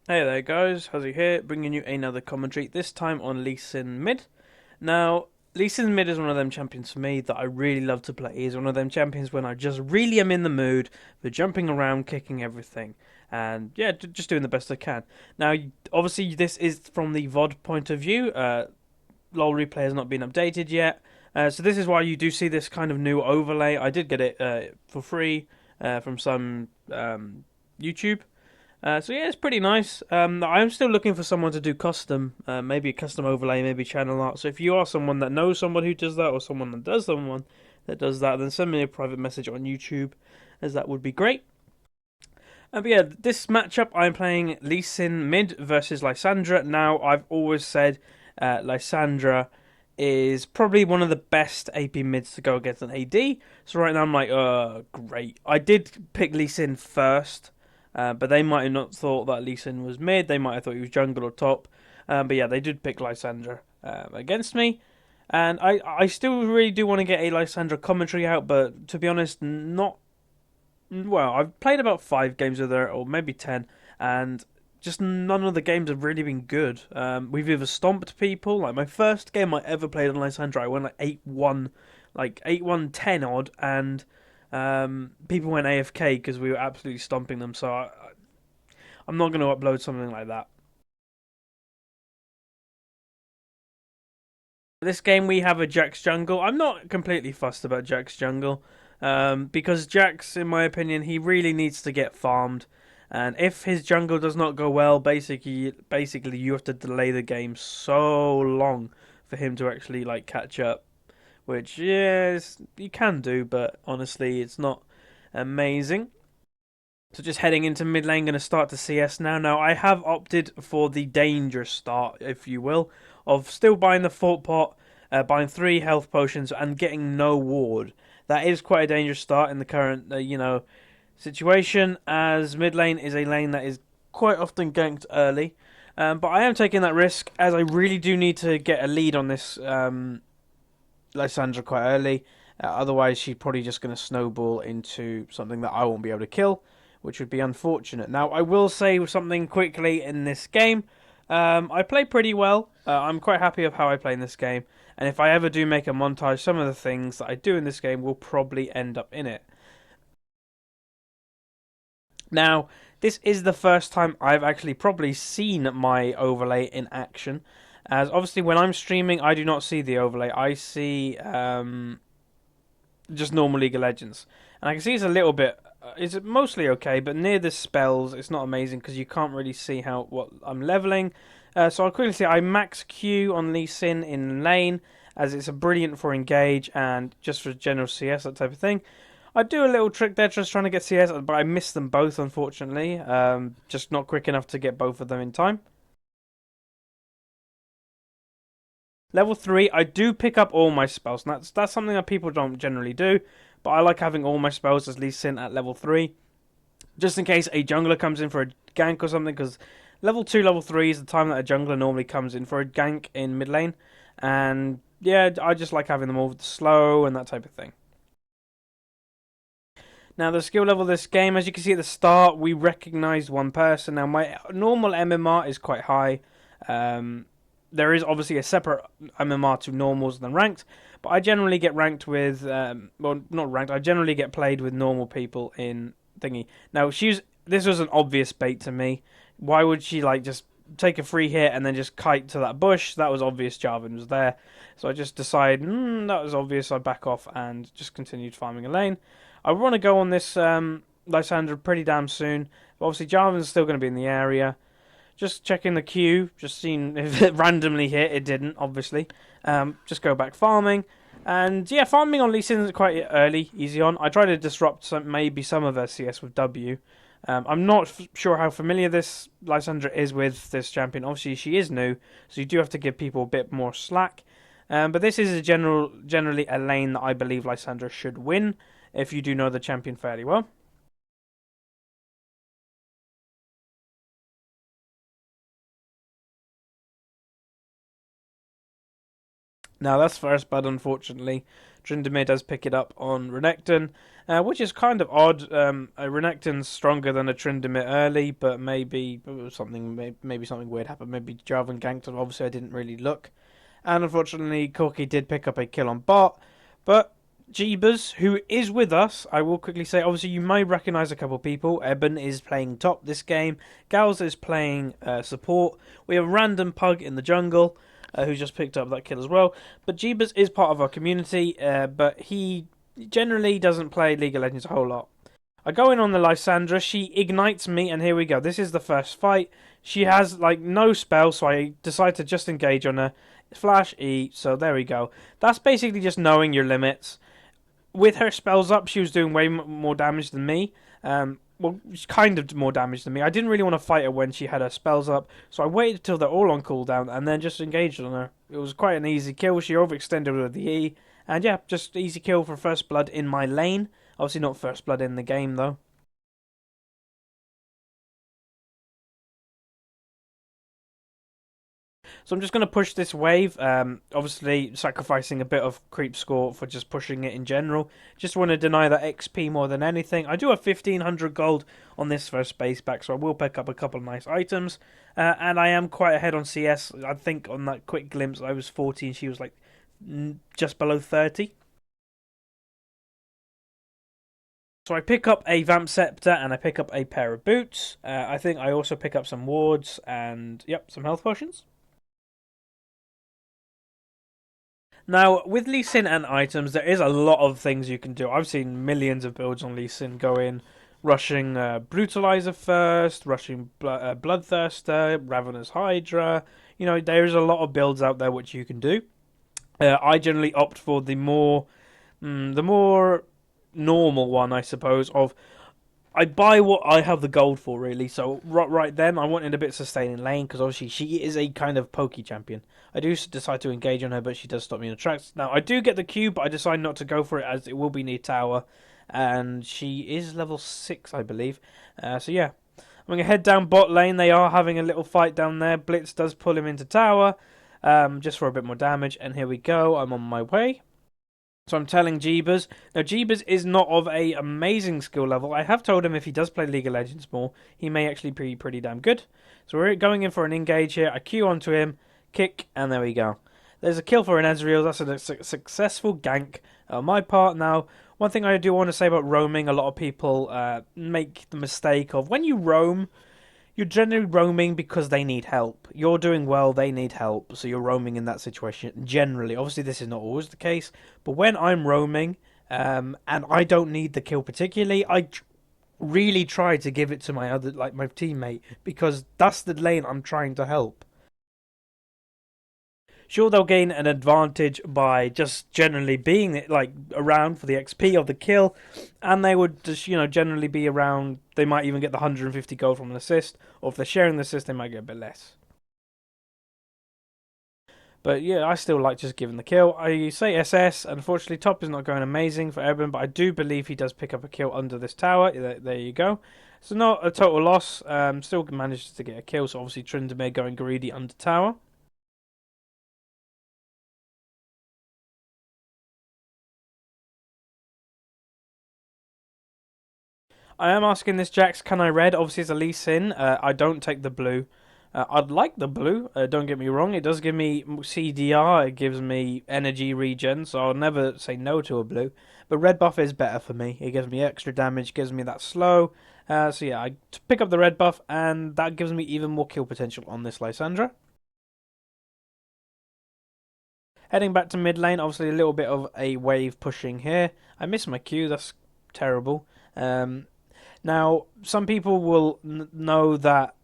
Hey there guys, Huzzy here, bringing you another commentary, this time on Lee Sin Mid. Now, Lee Sin Mid is one of them champions for me that I really love to play. He's one of them champions when I just really am in the mood for jumping around, kicking everything, and yeah, just doing the best I can. Now, obviously this is from the VOD point of view, LoL replay has not been updated yet, so this is why you do see this kind of new overlay. I did get it for free from some YouTube. So yeah, it's pretty nice. I'm still looking for someone to do custom, maybe a custom overlay, maybe channel art. So if you are someone that knows someone who does that, or someone that does someone that does that, then send me a private message on YouTube, as that would be great. But yeah, this matchup I'm playing Lee Sin mid versus Lissandra. Now I've always said Lissandra is probably one of the best AP mids to go against an AD. So right now I'm like, great. I did pick Lee Sin first. But they might have not thought that Lee Sin was mid. They might have thought he was jungle or top. But yeah, they did pick Lysandra against me. And I still really do want to get a Lysandra commentary out, but to be honest, not. Well, I've played about 5 games with her, or maybe 10, and just none of the games have really been good. We've either stomped people, like my first game I ever played on Lysandra, I went like 8-1, like 8-1, 10 odd, and people went AFK because we were absolutely stomping them, so I'm not going to upload something like that. This game we have a Jax jungle. I'm not completely fussed about Jax jungle, because Jax, in my opinion, he really needs to get farmed. And if his jungle does not go well, basically you have to delay the game so long for him to actually like catch up. Which yes, you can do, but honestly, it's not amazing. So just heading into mid lane, going to start to CS now. Now I have opted for the dangerous start, if you will, of still buying the fort pot, buying 3 health potions, and getting no ward. That is quite a dangerous start in the current, situation, as mid lane is a lane that is quite often ganked early. But I am taking that risk as I really do need to get a lead on this Lysandra quite early. Otherwise, she's probably just going to snowball into something that I won't be able to kill, which would be unfortunate. Now, I will say something quickly in this game. I play pretty well. I'm quite happy of how I play in this game. And if I ever do make a montage, some of the things that I do in this game will probably end up in it. Now, this is the first time I've actually probably seen my overlay in action. As obviously, when I'm streaming, I do not see the overlay. I see just normal League of Legends, and I can see it's a little bit. It's mostly okay, but near the spells, it's not amazing because you can't really see how what I'm leveling. So I'll quickly say I max Q on Lee Sin in lane, as it's a brilliant for engage and just for general CS, that type of thing. I do a little trick there, just trying to get CS, but I missed them both, unfortunately. Just not quick enough to get both of them in time. Level 3, I do pick up all my spells, and that's something that people don't generally do, but I like having all my spells as Lee Sin at level 3, just in case a jungler comes in for a gank or something, because level 2, level 3 is the time that a jungler normally comes in for a gank in mid lane, and yeah, I just like having them all slow and that type of thing. Now, the skill level of this game, as you can see at the start, we recognise one person. Now, my normal MMR is quite high. Um, there is obviously a separate MMR to normals than ranked, but I generally get ranked with, well, not ranked. I generally get played with normal people in thingy. Now, this was an obvious bait to me. Why would she like just take a free hit and then just kite to that bush? That was obvious. Jarvan was there, so I just decided that was obvious. I back off and just continued farming a lane. I want to go on this Lysandra pretty damn soon. But obviously, Jarvan's still going to be in the area. Just checking the queue, just seeing if it randomly hit. It didn't, obviously. Just go back farming. And yeah, farming on Lee Sin is quite early, easy on. I try to disrupt maybe some of her CS with W. I'm not sure how familiar this Lysandra is with this champion. Obviously, she is new, so you do have to give people a bit more slack. But this is generally a lane that I believe Lysandra should win if you do know the champion fairly well. Now that's first blood, unfortunately. Tryndamere does pick it up on Renekton, which is kind of odd. A Renekton's stronger than a Tryndamere early, but maybe something weird happened. Maybe Jarvan ganked him. Obviously, I didn't really look. And unfortunately, Corki did pick up a kill on bot. But Jeebus, who is with us, I will quickly say, obviously, you may recognise a couple of people. Eben is playing top this game. Gals is playing support. We have Random Pug in the jungle, who just picked up that kill as well. But Jeebus is part of our community, but he generally doesn't play League of Legends a whole lot. I go in on the Lissandra, she ignites me, and here we go. This is the first fight. She has, like, no spell, so I decide to just engage on her. Flash E, so there we go. That's basically just knowing your limits. With her spells up, she was doing way more damage than me. Well, kind of more damage than me. I didn't really want to fight her when she had her spells up, so I waited till they're all on cooldown and then just engaged on her. It was quite an easy kill. She overextended with the E, and yeah, just easy kill for first blood in my lane. Obviously not first blood in the game though. So I'm just going to push this wave, obviously sacrificing a bit of creep score for just pushing it in general. Just want to deny that XP more than anything. I do have 1500 gold on this first space back, so I will pick up a couple of nice items. And I am quite ahead on CS. I think on that quick glimpse I was 40 and she was like just below 30. So I pick up a Vamp Scepter and I pick up a pair of boots. I think I also pick up some wards and, yep, some health potions. Now, with Lee Sin and items, there is a lot of things you can do. I've seen millions of builds on Lee Sin go in, rushing Brutalizer first, rushing Bloodthirster, Ravenous Hydra. You know, there's a lot of builds out there which you can do. I generally opt for the more normal one, I suppose, of I buy what I have the gold for, really. So right then, I wanted a bit of sustaining lane because obviously she is a kind of pokey champion. I do decide to engage on her, but she does stop me in the tracks. Now I do get the Q, but I decide not to go for it as it will be near tower, and she is level 6, I believe. So yeah, I'm gonna head down bot lane. They are having a little fight down there. Blitz does pull him into tower, just for a bit more damage. And here we go. I'm on my way. So I'm telling Jeebus. Now, Jeebus is not of a amazing skill level. I have told him if he does play League of Legends more, he may actually be pretty damn good. So we're going in for an engage here. I Q onto him, kick, and there we go. There's a kill for an Ezreal. That's a successful gank on my part. Now, one thing I do want to say about roaming, a lot of people make the mistake of when you roam, you're generally roaming because they need help. You're doing well, they need help, so you're roaming in that situation. Generally, obviously, this is not always the case, but when I'm roaming and I don't need the kill particularly, I really try to give it to my my teammate because that's the lane I'm trying to help. Sure, they'll gain an advantage by just generally being like around for the XP of the kill, and they would just generally be around. They might even get the 150 gold from an assist, or if they're sharing the assist, they might get a bit less. But yeah, I still like just giving the kill. I say SS. Unfortunately, top is not going amazing for Eben, but I do believe he does pick up a kill under this tower. There you go. So not a total loss. Still manages to get a kill. So obviously Tryndamere going greedy under tower. I am asking this, Jax, can I red? Obviously, it's a Lee Sin. I don't take the blue. I'd like the blue, don't get me wrong. It does give me CDR, it gives me energy regen, so I'll never say no to a blue. But red buff is better for me. It gives me extra damage, gives me that slow. So yeah, I pick up the red buff, and that gives me even more kill potential on this Lysandra. Heading back to mid lane, obviously a little bit of a wave pushing here. I miss my Q, that's terrible. Now, some people will know that.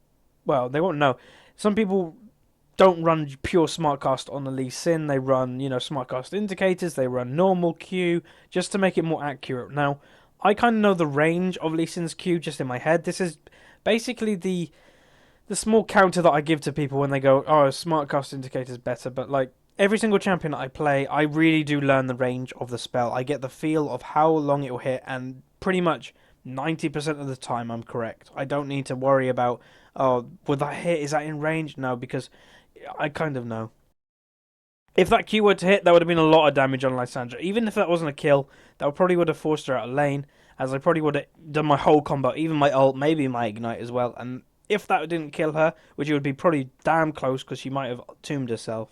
Well, they won't know. Some people don't run pure smartcast on the Lee Sin. They run, smartcast indicators. They run normal Q just to make it more accurate. Now, I kind of know the range of Lee Sin's Q just in my head. This is basically the small counter that I give to people when they go, "Oh, smartcast indicator is better." But like every single champion that I play, I really do learn the range of the spell. I get the feel of how long it will hit, and pretty much 90% of the time I'm correct. I don't need to worry about, oh, will that hit? Is that in range? No, because I kind of know. If that Q were to hit, that would have been a lot of damage on Lissandra. Even if that wasn't a kill, that probably would have forced her out of lane, as I probably would have done my whole combo, even my ult, maybe my ignite as well. And if that didn't kill her, which it would be probably damn close because she might have tombed herself,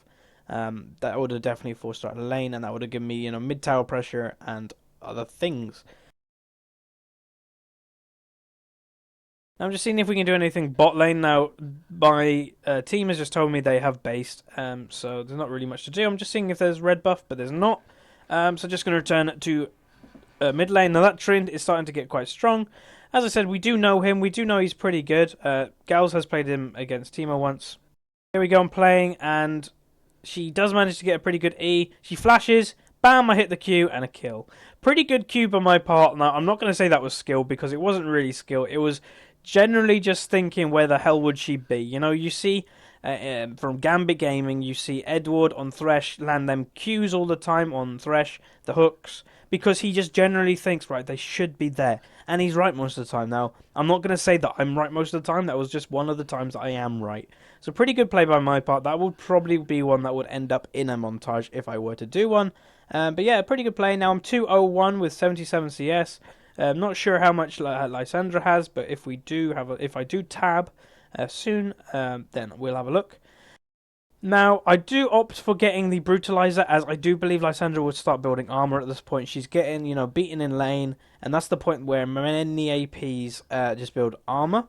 that would have definitely forced her out of lane, and that would have given me, mid tower pressure and other things. I'm just seeing if we can do anything bot lane now. My team has just told me they have based, so there's not really much to do. I'm just seeing if there's red buff, but there's not. So just going to return to mid lane. Now that trend is starting to get quite strong. As I said, we do know him. We do know he's pretty good. Gals has played him against Teemo once. Here we go, I'm playing, and she does manage to get a pretty good E. She flashes. Bam, I hit the Q and a kill. Pretty good Q on my part. Now, I'm not going to say that was skill because it wasn't really skill. It was generally just thinking where the hell would she be. You see from Gambit Gaming, you see Edward on Thresh land them Qs all the time on Thresh, the hooks, because he just generally thinks, right, they should be there. And he's right most of the time. Now, I'm not going to say that I'm right most of the time. That was just one of the times I am right. So pretty good play by my part. That would probably be one that would end up in a montage if I were to do one. But yeah, pretty good play. Now I'm 201 with 77 CS. Not sure how much Lissandra has, but if I do tab soon, then we'll have a look. Now, I do opt for getting the Brutalizer, as I do believe Lissandra would start building armor at this point. She's getting, beaten in lane, and that's the point where many APs just build armor.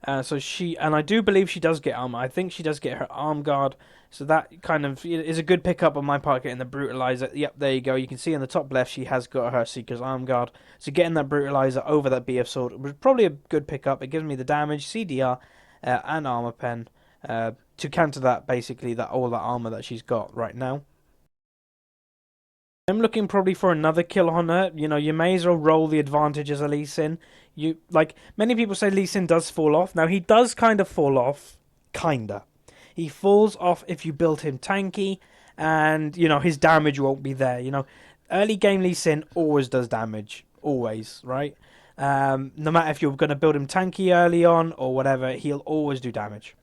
And I do believe she does get armor. I think she does get her arm guard, so that kind of is a good pickup on my part, getting the Brutalizer. Yep, there you go. You can see in the top left she has got her Seeker's arm guard. So getting that Brutalizer over that BF sword was probably a good pickup. It gives me the damage, CDR, and armor pen to counter that, basically, all that armor that she's got right now. I'm looking probably for another kill on her. You may as well roll the advantage as a Lee Sin. Many people say Lee Sin does fall off. Now, he does kind of fall off. Kinda. He falls off if you build him tanky, and, his damage won't be there. Early game Lee Sin always does damage. Always, right? No matter if you're going to build him tanky early on or whatever, he'll always do damage.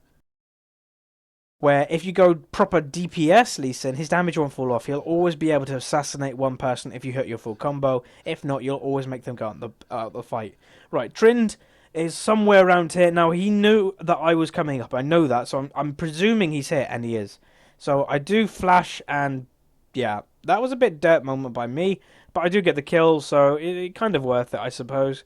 Where if you go proper DPS Lee Sin, his damage won't fall off. He'll always be able to assassinate one person if you hit your full combo. If not, you'll always make them go out the fight. Right, Trind is somewhere around here. Now, he knew that I was coming up. I know that, so I'm presuming he's here, and he is. So I do flash, and yeah, that was a bit dirt moment by me. But I do get the kill, so it kind of worth it, I suppose.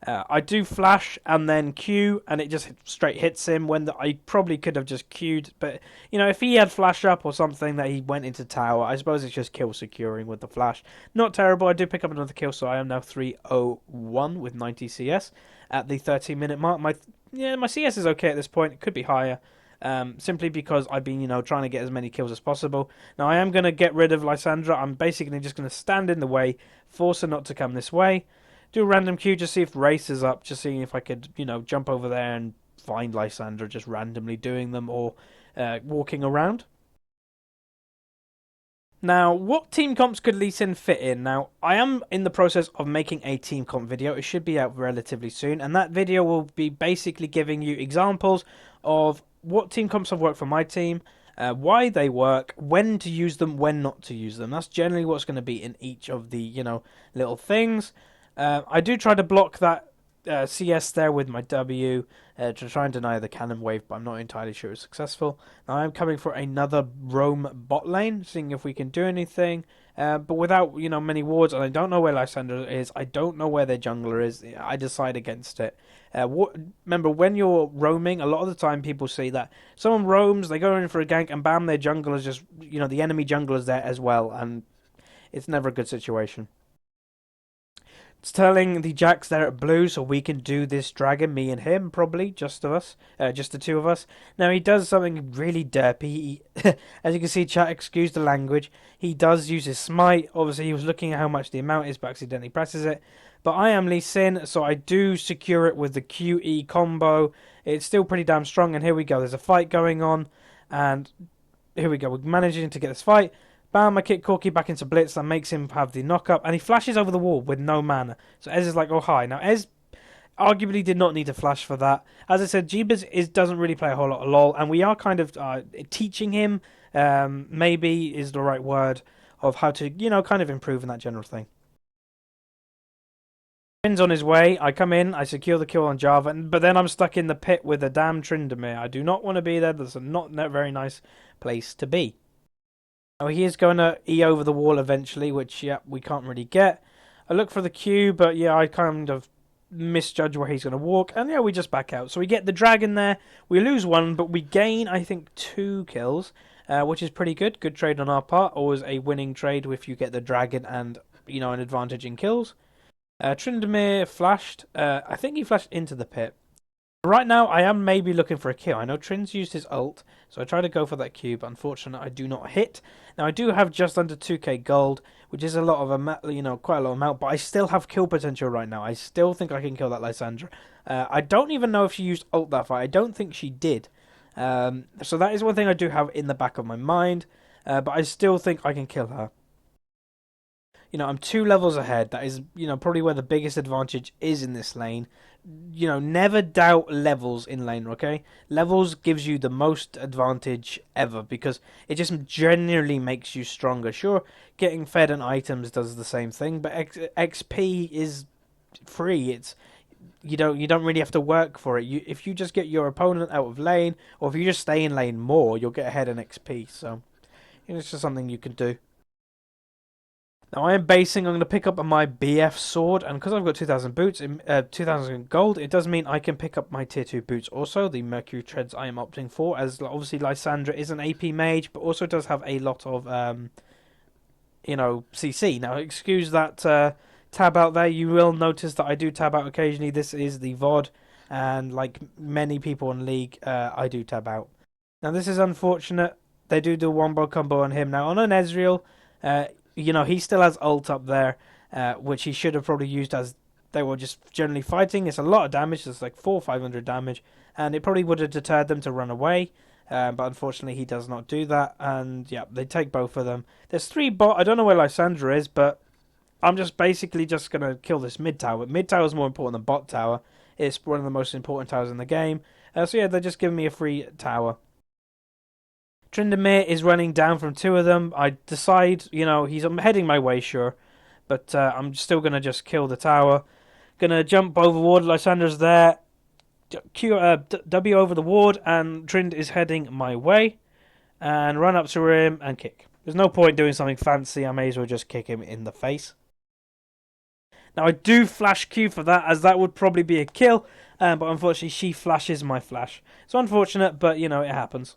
I do flash and then Q, and it just straight hits him when I probably could have just Q'd. But, if he had flash up or something that he went into tower, I suppose it's just kill securing with the flash. Not terrible. I do pick up another kill, so I am now 301 with 90 CS at the 13-minute mark. My CS is okay at this point. It could be higher. Simply because I've been, trying to get as many kills as possible. Now, I am going to get rid of Lissandra. I'm basically just going to stand in the way, force her not to come this way. Do a random Q, just see if Race is up, just seeing if I could, jump over there and find Lissandra just randomly doing them or walking around. Now, what team comps could Lee Sin fit in? Now, I am in the process of making a team comp video. It should be out relatively soon, and that video will be basically giving you examples of what team comps have worked for my team, why they work, when to use them, when not to use them. That's generally what's going to be in each of the, little things. I do try to block that CS there with my W to try and deny the cannon wave, but I'm not entirely sure it's successful. Now I'm coming for another roam bot lane, seeing if we can do anything, but without many wards, and I don't know where Lissandra is. I don't know where their jungler is. I decide against it. Remember, when you're roaming, a lot of the time people see that someone roams, they go in for a gank, and bam, their jungler is just the enemy jungler is there as well, and it's never a good situation. It's telling the Jacks there at blue, so we can do this dragon, me and him, probably, just the two of us. Now, he does something really derpy. As you can see, chat, excuse the language, he does use his smite. Obviously, he was looking at how much the amount is, but accidentally presses it. But I am Lee Sin, so I do secure it with the QE combo. It's still pretty damn strong, and here we go. There's a fight going on, and here we go. We're managing to get this fight. Bam, I kick Corki back into Blitz. That makes him have the knock-up. And he flashes over the wall with no mana. So Ez is like, oh, hi. Now, Ez, arguably did not need to flash for that. As I said, Jeebus doesn't really play a whole lot of LoL, and we are kind of teaching him, maybe is the right word, of how to, kind of improve in that general thing. Trin's on his way. I come in, I secure the kill on Java, but then I'm stuck in the pit with a damn Tryndamere. I do not want to be there. That's not a very nice place to be. Now he is going to E over the wall eventually, which, yeah, we can't really get. I look for the Q, but yeah, I kind of misjudge where he's going to walk, and yeah, we just back out. So we get the dragon there. We lose one, but we gain, I think, 2 kills, which is pretty good. Good trade on our part. Always a winning trade if you get the dragon and, an advantage in kills. Tryndamere flashed. I think he flashed into the pit. Right now, I am maybe looking for a kill. I know Trin's used his ult, so I try to go for that Q, but unfortunately, I do not hit. Now, I do have just under 2k gold, which is a lot of quite a lot of amount, but I still have kill potential right now. I still think I can kill that Lissandra. I don't even know if she used ult that fight. I don't think she did. So that is one thing I do have in the back of my mind, but I still think I can kill her. I'm 2 levels ahead. That is, probably where the biggest advantage is in this lane. Never doubt levels in lane, okay? Levels gives you the most advantage ever because it just generally makes you stronger. Sure, getting fed and items does the same thing, but XP is free. It's you don't really have to work for it. If you just get your opponent out of lane, or if you just stay in lane more, you'll get ahead in XP. So it's just something you can do. Now I am basing, I'm going to pick up my BF sword, and because I've got 2,000 boots, 2,000 gold, it does mean I can pick up my tier 2 boots also, the Mercury Treads I am opting for, as obviously Lissandra is an AP mage, but also does have a lot of, CC. Now excuse that tab out there, you will notice that I do tab out occasionally. This is the VOD, and like many people in League, I do tab out. Now this is unfortunate, they do the wombo combo on him. Now on an Ezreal, he still has ult up there, which he should have probably used as they were just generally fighting. It's a lot of damage. It's like 400 or 500 damage, and it probably would have deterred them to run away. But unfortunately, he does not do that, and yeah, they take both of them. There's 3 bot. I don't know where Lissandra is, but I'm just basically just going to kill this mid tower. Mid tower is more important than bot tower. It's one of the most important towers in the game. So yeah, they're just giving me a free tower. Tryndamere is running down from 2 of them. I decide, I'm heading my way, sure. But I'm still going to just kill the tower. Going to jump over ward. Lissandra's there. W over the ward. And Trynd is heading my way. And run up to him and kick. There's no point doing something fancy. I may as well just kick him in the face. Now, I do flash Q for that, as that would probably be a kill. But unfortunately, she flashes my flash. It's unfortunate, but, it happens.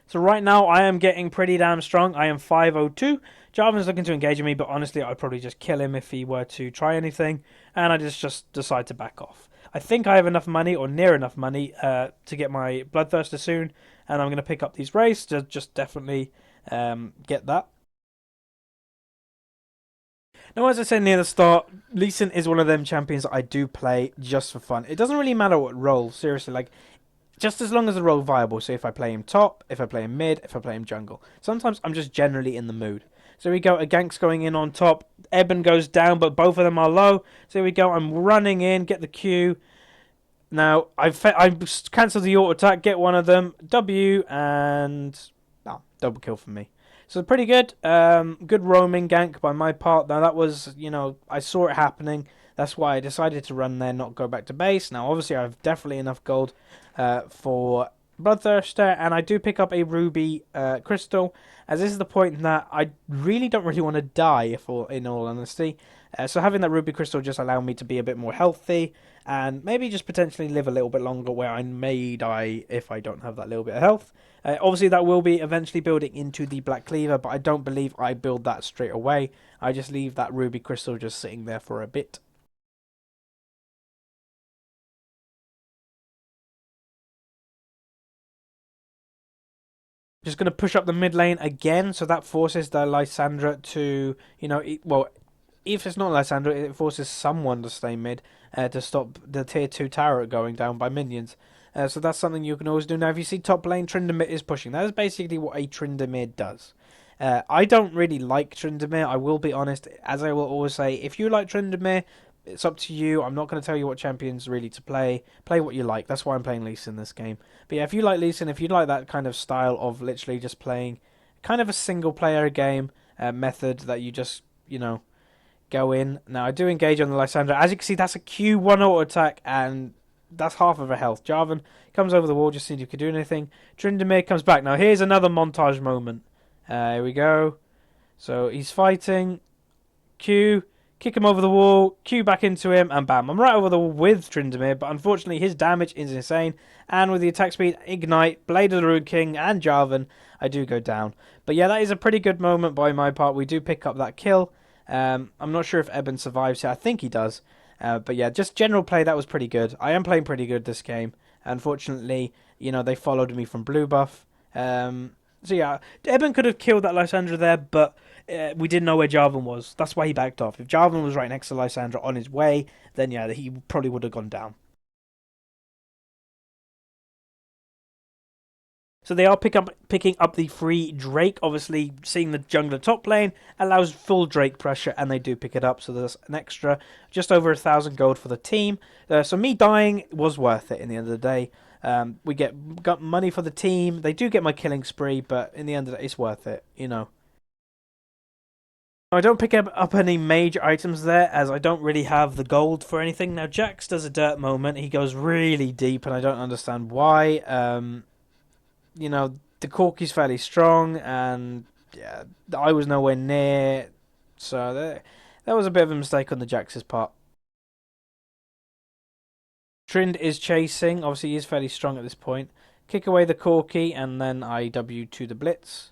So right now, I am getting pretty damn strong. I am 502. Jarvan's looking to engage me, but honestly, I'd probably just kill him if he were to try anything. And I just decide to back off. I think I have enough money, or near enough money, to get my Bloodthirster soon. And I'm going to pick up these wraiths to just definitely get that. Now, as I said near the start, Lee Sin is one of them champions that I do play just for fun. It doesn't really matter what role, seriously. Like, just as long as the role is viable. So if I play him top, if I play him mid, if I play him jungle. Sometimes I'm just generally in the mood. So we go, a gank's going in on top. Eben goes down, but both of them are low. So we go, I'm running in, get the Q. Now, I cancel the auto attack, get one of them. W, and double kill for me. So pretty good. Good roaming gank by my part. Now that was, I saw it happening. That's why I decided to run there, not go back to base. Now, obviously, I have definitely enough gold for Bloodthirster, and I do pick up a ruby crystal, as this is the point that I really don't want to die, in all honesty. So having that ruby crystal just allowed me to be a bit more healthy, and maybe just potentially live a little bit longer, where I may die if I don't have that little bit of health. Obviously, that will be eventually building into the Black Cleaver, but I don't believe I build that straight away. I just leave that ruby crystal just sitting there for a bit. Just going to push up the mid lane again, so that forces the Lissandra to, if it's not Lissandra, it forces someone to stay mid to stop the tier 2 tower going down by minions. So that's something you can always do. Now, if you see top lane, Tryndamere is pushing. That is basically what a Tryndamere does. I don't really like Tryndamere, I will be honest. As I will always say, if you like Tryndamere, it's up to you. I'm not going to tell you what champions really to play. Play what you like. That's why I'm playing Lee Sin this game. But yeah, if you like Lee Sin, if you like that kind of style of literally just playing kind of a single player game method that you just, go in. Now, I do engage on the Lissandra. As you can see, that's a Q1 auto attack, and that's half of her health. Jarvan comes over the wall, just seeing if he could do anything. Tryndamere comes back. Now, here's another montage moment. Here we go. So, he's fighting. Q, kick him over the wall, Q back into him, and bam. I'm right over the wall with Tryndamere, but unfortunately his damage is insane. And with the attack speed, Ignite, Blade of the Rude King, and Jarvan, I do go down. But yeah, that is a pretty good moment by my part. We do pick up that kill. I'm not sure if Eben survives here. I think he does. But yeah, just general play, that was pretty good. I am playing pretty good this game. Unfortunately, they followed me from blue buff. So yeah, Eben could have killed that Lysandra there, but we didn't know where Jarvan was. That's why he backed off. If Jarvan was right next to Lysandra on his way, then yeah, he probably would have gone down. So they are picking up the free Drake. Obviously, seeing the jungler top lane allows full Drake pressure, and they do pick it up. So there's an extra just over 1,000 gold for the team. So me dying was worth it in the end of the day. We got money for the team. They do get my killing spree, but in the end of the day, it's worth it. I don't pick up any major items there, as I don't really have the gold for anything. Now, Jax does a dirt moment. He goes really deep, and I don't understand why. The Corki's fairly strong, and yeah, I was nowhere near. So that was a bit of a mistake on the Jax's part. Trind is chasing. Obviously, he is fairly strong at this point. Kick away the Corki, and then IW to the Blitz.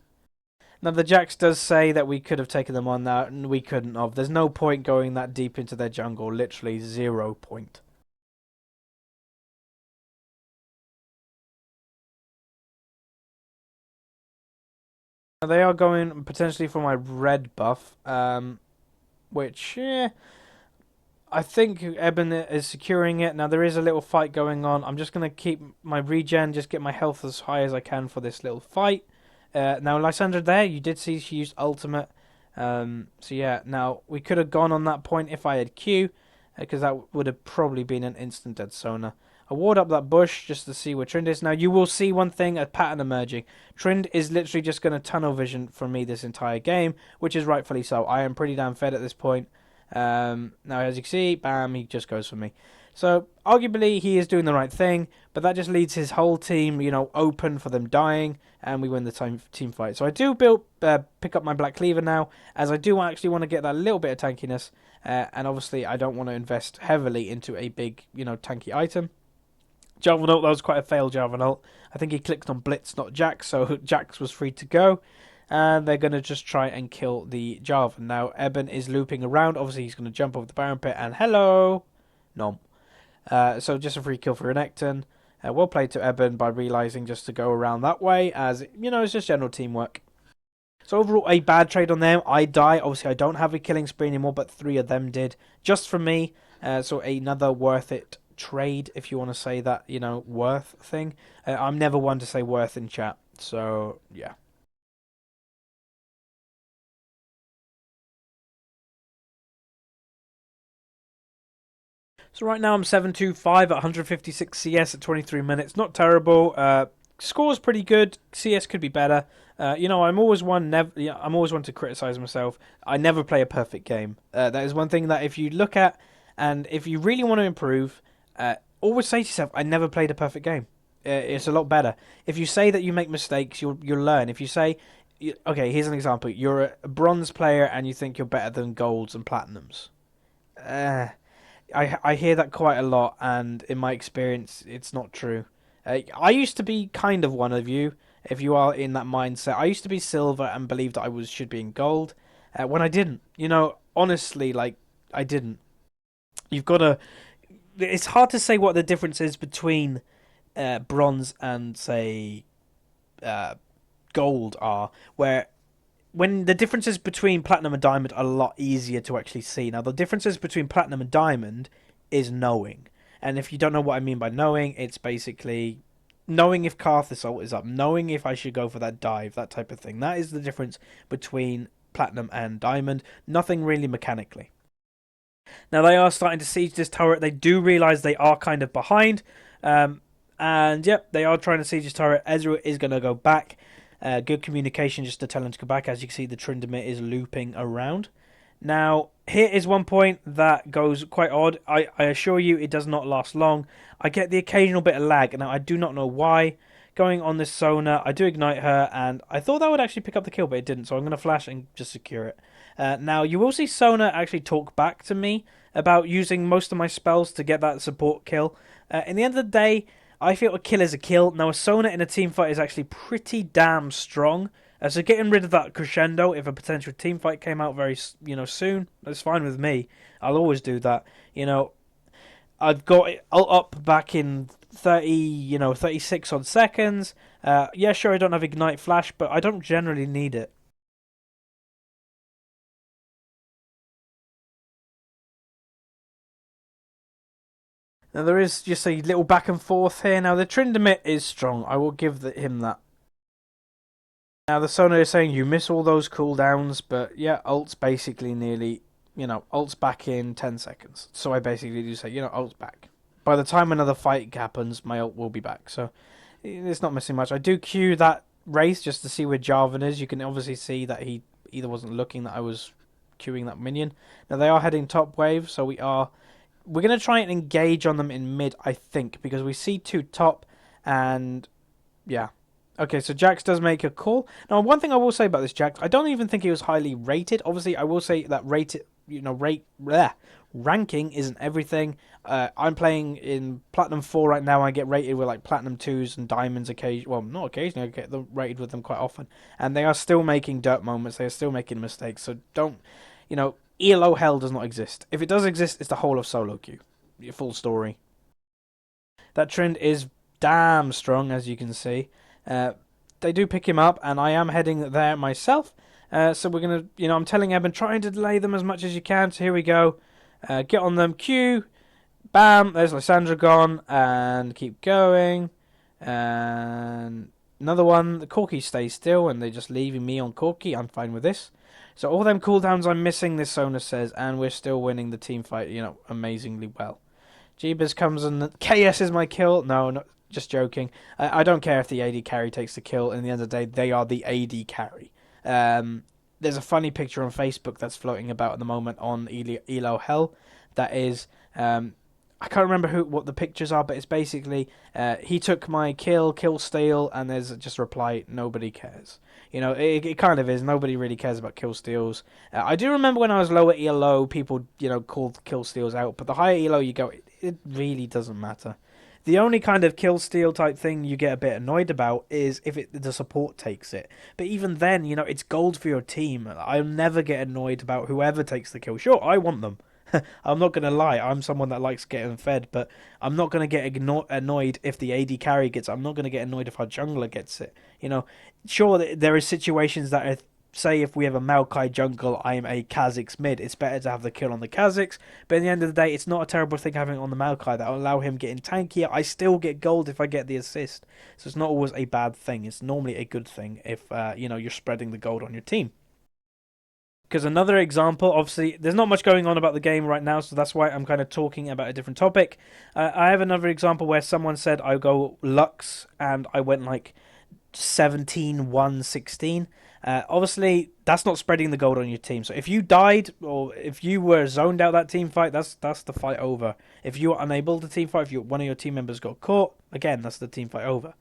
Now, the Jax does say that we could have taken them on that, and we couldn't have. There's no point going that deep into their jungle. Literally 0 point. Now, they are going potentially for my red buff, which, I think Eben is securing it. Now, there is a little fight going on. I'm just going to keep my regen, just get my health as high as I can for this little fight. Now, Lysandra there, you did see she used ultimate. So yeah, now we could have gone on that point if I had Q, because that would have probably been an instant dead Sona. I ward up that bush just to see where Trind is. Now you will see one thing, a pattern emerging. Trind is literally just going to tunnel vision for me this entire game, which is rightfully so. I am pretty damn fed at this point. Now as you can see, bam, he just goes for me. So arguably he is doing the right thing, but that just leads his whole team, open for them dying, and we win the team fight. So I do pick up my Black Cleaver now, as I do actually want to get that little bit of tankiness, and obviously I don't want to invest heavily into a big, tanky item. Jarvan ult, that was quite a fail Jarvan ult. I think he clicked on Blitz, not Jax, so Jax was free to go. And they're going to just try and kill the Jarvan. Now, Eben is looping around. Obviously, he's going to jump over the Baron Pit, and hello! Nom. So just a free kill for Renekton. Well played to Eben by realising just to go around that way, as, it's just general teamwork. So overall, a bad trade on them. I die. Obviously, I don't have a killing spree anymore, but 3 of them did. Just for me. So another worth it trade, if you want to say that, worth thing. I'm never one to say worth in chat. So, yeah. So right now I'm 725 at 156 CS at 23 minutes. Not terrible. Score's pretty good. CS could be better. I'm always I'm always one to criticize myself. I never play a perfect game. That is one thing that if you look at, and if you really want to improve, always say to yourself, I never played a perfect game. It's a lot better. If you say that you make mistakes, you'll learn. If you say, okay, here's an example. You're a bronze player and you think you're better than golds and platinums. I hear that quite a lot, and in my experience, it's not true. I used to be kind of one of you, if you are in that mindset. I used to be silver and believed I should be in gold, when I didn't. Honestly, I didn't. You've got to. It's hard to say what the difference is between bronze and, say, gold are, where when the differences between platinum and diamond are a lot easier to actually see. Now, the differences between platinum and diamond is knowing. And if you don't know what I mean by knowing, it's basically knowing if Karthus ult is up, knowing if I should go for that dive, that type of thing. That is the difference between Platinum and Diamond. Nothing really mechanically. Now they are starting to siege this turret. They do realise they are kind of behind. And yep, they are trying to siege this turret. Ezreal is going to go back. Good communication just to tell him to go back. As you can see, the Tryndamere is looping around. Now, here is one point that goes quite odd. I assure you it does not last long. I get the occasional bit of lag. Now, I do not know why. Going on this Sona, I do ignite her, and I thought that would actually pick up the kill, but it didn't, so I'm going to flash and just secure it. Now, you will see Sona actually talk back to me about using most of my spells to get that support kill. In the end of the day, I feel a kill is a kill. Now, a Sona in a team fight is actually pretty damn strong. So getting rid of that crescendo, if a potential team fight came out very, soon, that's fine with me. I'll always do that. I've got it up back in 36 odd seconds. Yeah, sure, I don't have Ignite Flash, but I don't generally need it. Now, there is just a little back and forth here. Now, the Tryndamere is strong. I will give him that. Now, the Sona is saying you miss all those cooldowns, but yeah, ult's basically nearly, ult's back in 10 seconds. So I basically do say, ult's back. By the time another fight happens, my ult will be back. So it's not missing much. I do queue that race just to see where Jarvan is. You can obviously see that he either wasn't looking that I was queuing that minion. Now, they are heading top wave, so we're going to try and engage on them in mid, I think, because we see two top, and yeah. Okay, so Jax does make a call. Now, one thing I will say about this Jax, I don't even think he was highly rated. Obviously, I will say that ranking isn't everything. I'm playing in Platinum 4 right now. I get rated with like Platinum 2s and Diamonds occasionally. Well, not occasionally. I get rated with them quite often. And they are still making dirt moments. They are still making mistakes. So don't, ELO hell does not exist. If it does exist, it's the whole of solo queue. Full story. That trend is damn strong, as you can see. They do pick him up, and I am heading there myself. So we're going to, I'm telling Eben, trying to delay them as much as you can. So here we go. Get on them. Q. Bam. There's Lissandra gone. And keep going. And another one. The Corki stays still, and they're just leaving me on Corki. I'm fine with this. So all them cooldowns I'm missing, this Sona says, and we're still winning the team fight, amazingly well. Jeebus comes and KS is my kill. No, just joking. I don't care if the AD carry takes the kill. In the end of the day, they are the AD carry. There's a funny picture on Facebook that's floating about at the moment on Elo Hell. That is, I can't remember what the pictures are, but it's basically he took my kill steal, and there's just a reply, nobody cares. It kind of is. Nobody really cares about kill steals. I do remember when I was lower ELO, people, called kill steals out, but the higher ELO you go, it really doesn't matter. The only kind of kill steal type thing you get a bit annoyed about is if the support takes it. But even then, it's gold for your team. I'll never get annoyed about whoever takes the kill. Sure, I want them. I'm not going to lie. I'm someone that likes getting fed, but I'm not going to get annoyed if the AD carry gets it. I'm not going to get annoyed if our jungler gets it. Sure, there are situations that are, say if we have a Maokai jungle, I'm a Kha'Zix mid. It's better to have the kill on the Kha'Zix, but at the end of the day, it's not a terrible thing having it on the Maokai. That'll allow him getting tankier. I still get gold if I get the assist, so it's not always a bad thing. It's normally a good thing if you're spreading the gold on your team. Because another example, obviously, there's not much going on about the game right now, so that's why I'm kind of talking about a different topic. I have another example where someone said I go Lux, and I went like 17-1-16. Obviously, that's not spreading the gold on your team. So if you died, or if you were zoned out that team fight, that's the fight over. If you were unable to team fight, if one of your team members got caught, again, that's the team fight over.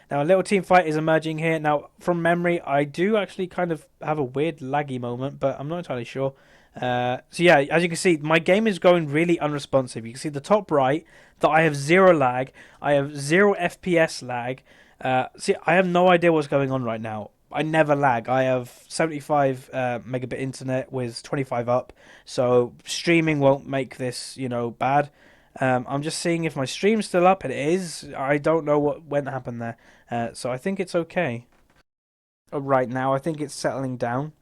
Now, a little team fight is emerging here. Now, from memory, I do actually kind of have a weird laggy moment, but I'm not entirely sure. So yeah, as you can see, my game is going really unresponsive. You can see the top right that I have zero lag. I have 0 FPS lag. See, I have no idea what's going on right now. I never lag. I have 75 megabit internet with 25 up, so streaming won't make this, bad. I'm just seeing if my stream's still up. It is. I don't know what went happen there. So I think it's okay. Right now, I think it's settling down.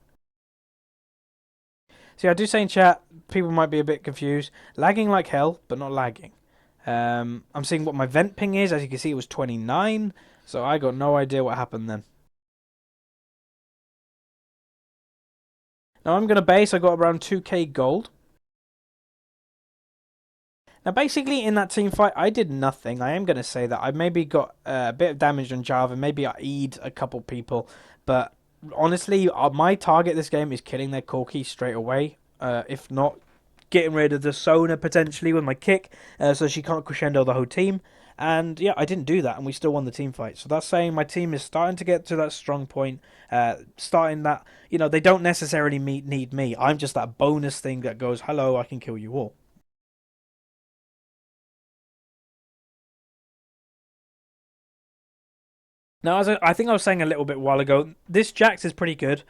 See, I do say in chat, people might be a bit confused. Lagging like hell, but not lagging. I'm seeing what my vent ping is. As you can see, it was 29. So I got no idea what happened then. Now I'm going to base. I got around 2k gold. Now, basically, in that team fight, I did nothing. I am going to say that I maybe got a bit of damage on Java. Maybe I E'd a couple people. But honestly, my target this game is killing their Corki straight away. If not, getting rid of the Sona potentially with my kick, so she can't crescendo the whole team. And yeah, I didn't do that, and we still won the team fight. So that's saying my team is starting to get to that strong point. Starting that, they don't necessarily need me. I'm just that bonus thing that goes, hello, I can kill you all. Now, I think I was saying a little bit while ago, this Jax is pretty good.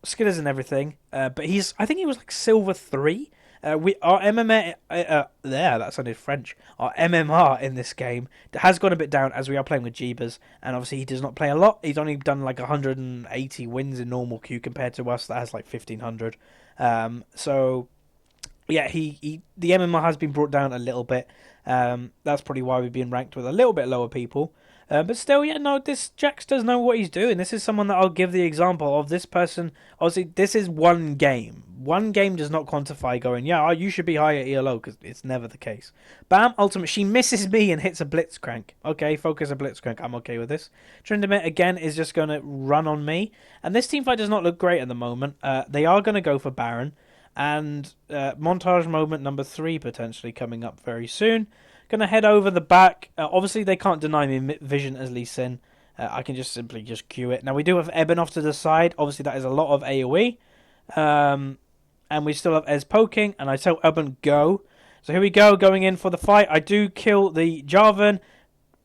Skillers and everything, but I think he was like silver 3. We our MMA there that sounded French. Our MMR in this game has gone a bit down as we are playing with Jeebus, and obviously he does not play a lot. He's only done like 180 wins in normal queue compared to us that has like 1500. So yeah, the MMR has been brought down a little bit. That's probably why we've been ranked with a little bit lower people. But still, yeah, no, this Jax does know what he's doing. This is someone that I'll give the example of this person. Obviously, this is one game. One game does not quantify going, yeah, you should be higher ELO, because it's never the case. Bam, ultimate. She misses me and hits a Blitzcrank. Okay, focus a Blitzcrank. I'm okay with this. Tryndamere, again, is just going to run on me. And this teamfight does not look great at the moment. They are going to go for Baron. And montage moment number 3 potentially coming up very soon. Gonna head over the back. Obviously, they can't deny me vision as Lee Sin. I can just simply just queue it. Now we do have Eben off to the side. Obviously, that is a lot of AOE. And we still have Ez poking. And I tell Eben go. So here we go, going in for the fight. I do kill the Jarvan.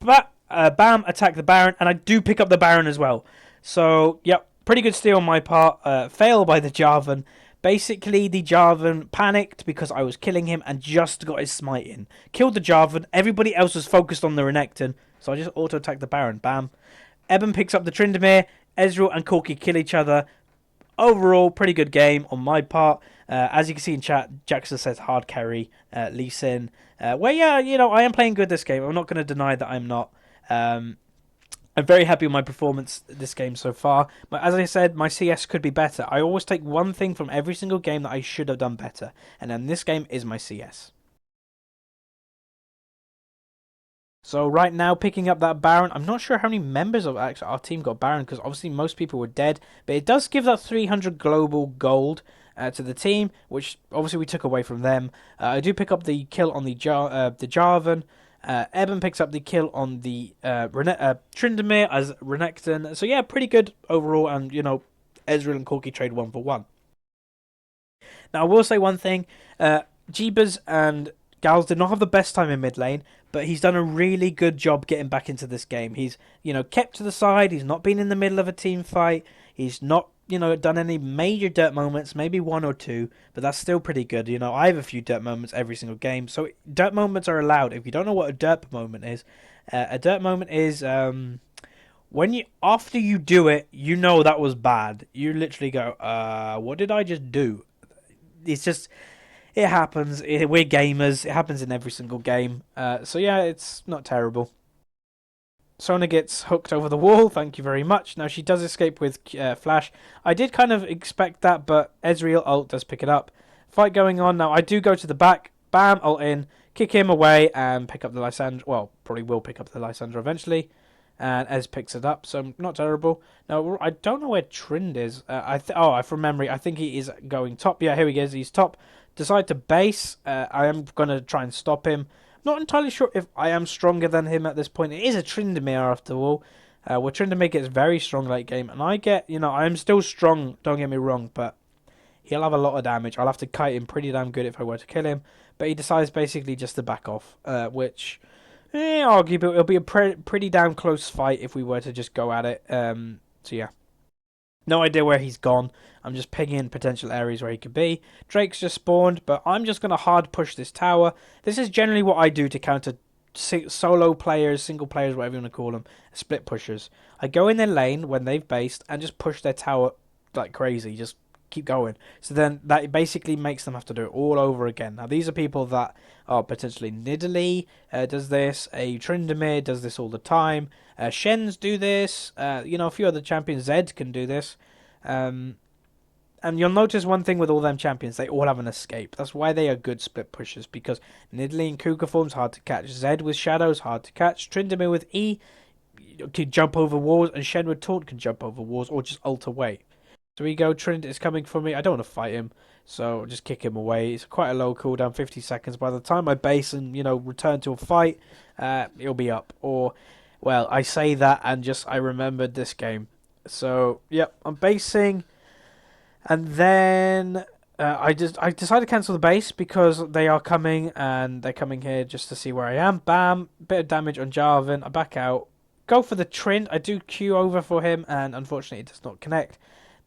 But bam, attack the Baron, and I do pick up the Baron as well. So yep, pretty good steal on my part. Fail by the Jarvan. Basically, the Jarvan panicked because I was killing him and just got his smite in. Killed the Jarvan. Everybody else was focused on the Renekton, so I just auto-attacked the Baron. Bam. Eben picks up the Tryndamere. Ezreal and Corki kill each other. Overall, pretty good game on my part. As you can see in chat, Jackson says hard carry, Lee Sin. Well, yeah, I am playing good this game. I'm not going to deny that I'm not. I'm very happy with my performance this game so far. But as I said, my CS could be better. I always take one thing from every single game that I should have done better. And then this game is my CS. So right now, picking up that Baron. I'm not sure how many members of actually our team got Baron, because obviously most people were dead. But it does give that 300 global gold to the team, which obviously we took away from them. I do pick up the kill on the Jarvan. Eben picks up the kill on the Tryndamere as Renekton. So yeah, pretty good overall. And Ezreal and Corki trade 1 for 1. Now I will say one thing: Jeebus and Gals did not have the best time in mid lane, but he's done a really good job getting back into this game. He's kept to the side. He's not been in the middle of a team fight. He's not done any major dirt moments, maybe 1 or 2, but that's still pretty good. I have a few dirt moments every single game, so dirt moments are allowed. If you don't know what a dirt moment is, when after you do it, that was bad. You literally go, what did I just do? It's just, it happens. We're gamers. It happens in every single game. So yeah, it's not terrible. Sona gets hooked over the wall, thank you very much. Now she does escape with Flash. I did kind of expect that, but Ezreal ult does pick it up. Fight going on. Now I do go to the back. Bam, ult in. Kick him away and pick up the Lissandra. Well, probably will pick up the Lissandra eventually. And Ez picks it up, so not terrible. Now, I don't know where Trind is. From memory, I think he is going top. Yeah, here he is. He's top. Decide to base. I am going to try and stop him. Not entirely sure if I am stronger than him at this point. It is a Tryndamere after all. Where Tryndamere gets very strong late game. And I get, I am still strong, don't get me wrong, but he'll have a lot of damage. I'll have to kite him pretty damn good if I were to kill him. But he decides basically just to back off, which, arguably, it'll be a pretty damn close fight if we were to just go at it. So yeah. No idea where he's gone. I'm just pinging potential areas where he could be. Drake's just spawned, but I'm just going to hard push this tower. This is generally what I do to counter solo players, single players, whatever you want to call them, split pushers. I go in their lane when they've based and just push their tower like crazy. Just keep going. So then that basically makes them have to do it all over again. Now these are people that are potentially Nidalee does this, a Tryndamere does this all the time, Shens do this, a few other champions, Zed can do this. And you'll notice one thing with all them champions, they all have an escape. That's why they are good split pushers, because Nidalee in Cougar form's hard to catch, Zed with Shadows hard to catch, Tryndamere with E can jump over walls, and Shen with Taunt can jump over walls or just ult away. So we go, Trynd is coming for me. I don't want to fight him, so I'll just kick him away. It's quite a low cooldown, 50 seconds. By the time I base and, return to a fight, it'll be up. Or, well, I say that and just I remembered this game. So, yep, I'm basing. And then I decided to cancel the base because they are coming, and they're coming here just to see where I am. Bam, bit of damage on Jarvan. I back out. Go for the Trynd. I do Q over for him, and unfortunately it does not connect.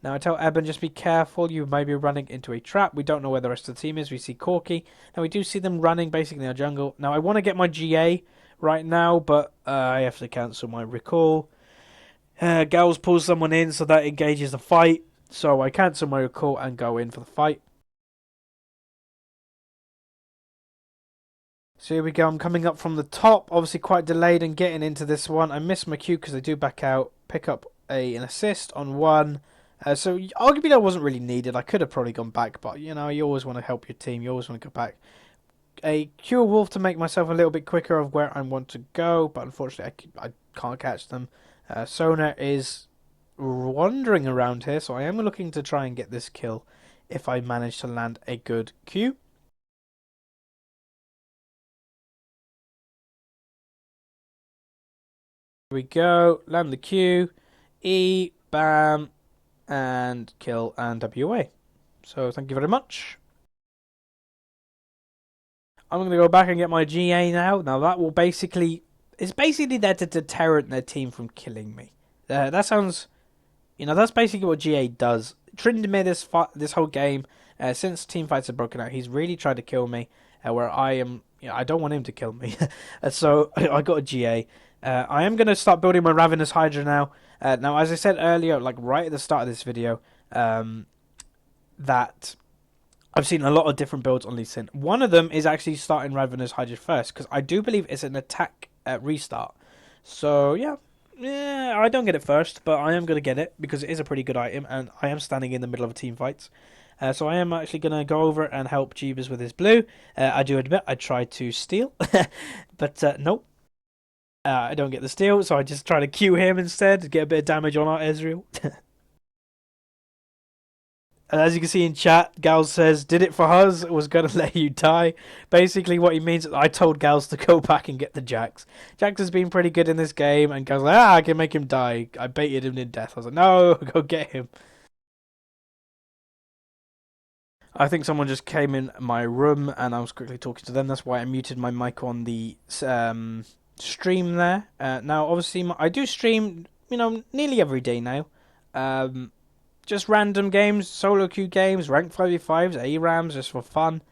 Now I tell Eben, just be careful. You may be running into a trap. We don't know where the rest of the team is. We see Corki. Now we do see them running basically in our jungle. Now I want to get my GA right now, but I have to cancel my recall. Gals pulls someone in, so that engages the fight. So I cancel my recall and go in for the fight. So here we go. I'm coming up from the top. Obviously quite delayed in getting into this one. I missed my Q because I do back out. Pick up an assist on one. So arguably that wasn't really needed. I could have probably gone back, but you always want to help your team. You always want to go back. A Q Wolf to make myself a little bit quicker of where I want to go, but unfortunately I can't catch them. Sona is wandering around here, so I am looking to try and get this kill if I manage to land a good Q. Here we go, land the Q, E, bam, and kill and WA. So thank you very much. I'm going to go back and get my GA now. Now that will basically, it's basically there to deter their team from killing me. That sounds, that's basically what GA does. Tryndamere this whole game, since team fights have broken out, he's really tried to kill me. Where I am, I don't want him to kill me. So I got a GA. I am going to start building my Ravenous Hydra now. Now, as I said earlier, like right at the start of this video, that I've seen a lot of different builds on Lee Sin. One of them is actually starting Ravenous Hydra first, because I do believe it's an attack restart. So, yeah, I don't get it first, but I am going to get it, because it is a pretty good item, and I am standing in the middle of a team fight. So I am actually going to go over and help Jeebus with his blue. I do admit I tried to steal, but nope. I don't get the steal, so I just try to Q him instead to get a bit of damage on our Ezreal. And as you can see in chat, Gals says, did it for Huzz, was going to let you die. Basically what he means is I told Gals to go back and get the Jax. Jax has been pretty good in this game, and Gals like, I can make him die. I baited him to death. I was like, no, go get him. I think someone just came in my room, and I was quickly talking to them. That's why I muted my mic on the stream there. Now, obviously, I do stream, nearly every day now. Just random games, solo queue games, ranked 5v5s, ARAMs, just for fun.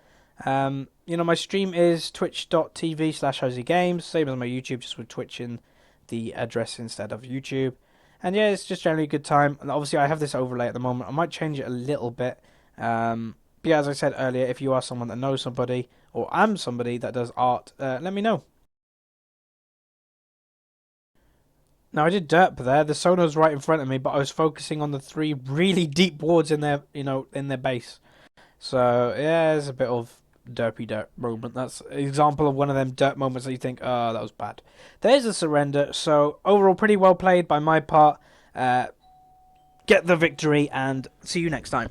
My stream is twitch.tv/HuzzyGames, same as my YouTube, just with Twitch in the address instead of YouTube. And yeah, it's just generally a good time. And obviously, I have this overlay at the moment. I might change it a little bit. But yeah, as I said earlier, if you are someone that knows somebody, or am somebody that does art, let me know. Now I did derp there. The Sona's right in front of me, but I was focusing on the 3 really deep wards in their, in their base. So yeah, it's a bit of derpy dirt moment. That's an example of one of them dirt moments that you think, oh, that was bad. There's a surrender. So overall, pretty well played by my part. Get the victory, and see you next time.